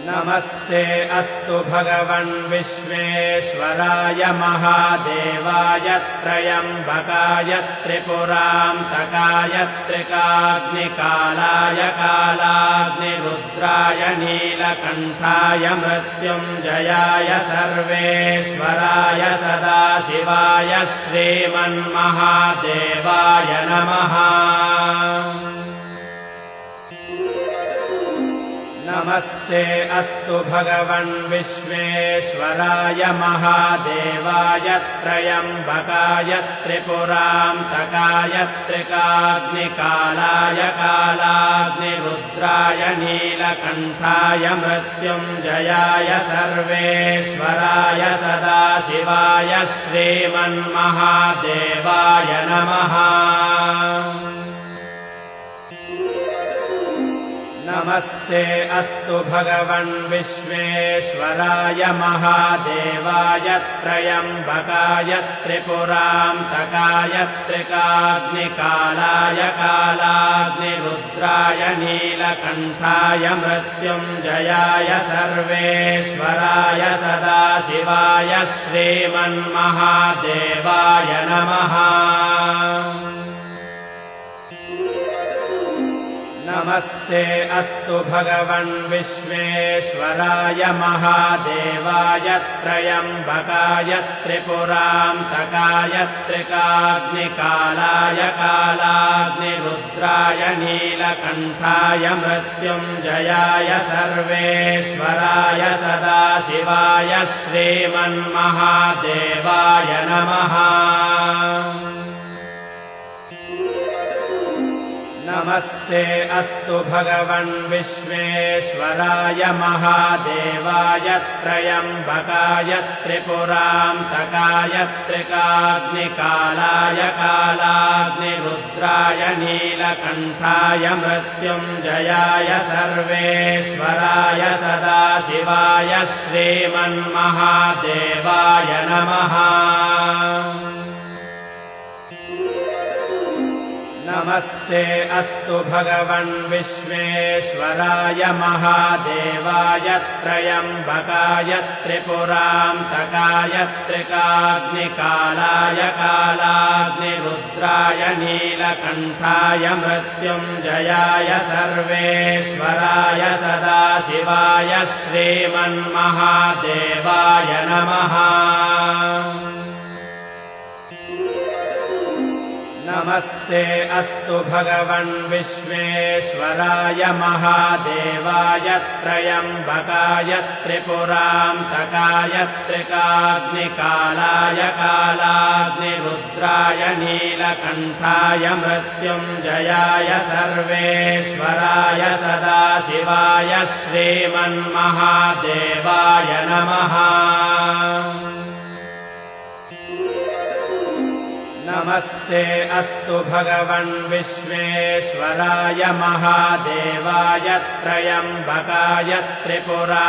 नमस्ते अस्तु भगवन् विश्वेश्वराय महादेवाय त्रयम्बकाय त्रिपुरान्तकाय त्रिकाग्निकालाय कालाग्निरुद्राय नीलकण्ठाय मृत्युञ्जयाय सर्वेश्वराय सदाशिवाय श्रीमन्महादेवाय नमः। नमस्ते अस्तु भगवन् विश्वेश्वराय महादेवाय त्रयम्बकाय त्रिपुरान्तकाय त्रिकाग्निकालाय कालाग्निरुद्राय नीलकण्ठाय मृत्युञ्जयाय सर्वेश्वराय सदाशिवाय श्रीमन्महादेवाय नमः। नमस्ते अस्तु भगवन् विश्वेश्वराय महादेवाय त्रयम्बकाय त्रिपुरान्तकाय त्रिकाग्निकालाय कालाग्निरुद्राय नीलकण्ठाय मृत्युञ्जयाय सर्वेश्वराय सदाशिवाय श्रीमन्महादेवाय नमः। नमस्ते अस्तु भगवन् विश्वेश्वराय महादेवाय त्रयम्बकाय त्रिपुरान्तकाय त्रिकाग्निकालाय कालाग्निरुद्राय नीलकण्ठाय मृत्युञ्जयाय सर्वेश्वराय सदाशिवाय श्रीमन्महादेवाय नमः। नमस्ते अस्तु भगवन् विश्वेश्वराय महादेवाय त्रयम्बकाय त्रिपुरान्तकाय त्रिकाग्निकालाय कालाग्निरुद्राय नीलकण्ठाय मृत्युञ्जयाय सर्वेश्वराय सदाशिवाय श्रीमन्महादेवाय नमः। नमस्ते अस्तु भगवन् विश्वेश्वराय महादेवाय त्रयम्बकाय त्रिपुरान्तकाय त्रिकाग्निकालाय कालाग्निरुद्राय नीलकण्ठाय मृत्युञ्जयाय सर्वेश्वराय सदाशिवाय श्रीमन्महादेवाय नमः। नमस्ते अस्तु भगवन् विश्वेश्वराय महादेवाय त्रयम्बकाय त्रिपुरान्तकाय त्रिकाग्निकालाय कालाग्निरुद्राय नीलकण्ठाय मृत्युञ्जयाय सर्वेश्वराय सदाशिवाय श्रीमन्महादेवाय नमः। नमस्ते अस्तु भगवन् विश्वेश्वराय महादेवाय त्रयम्बकाय त्रिपुरा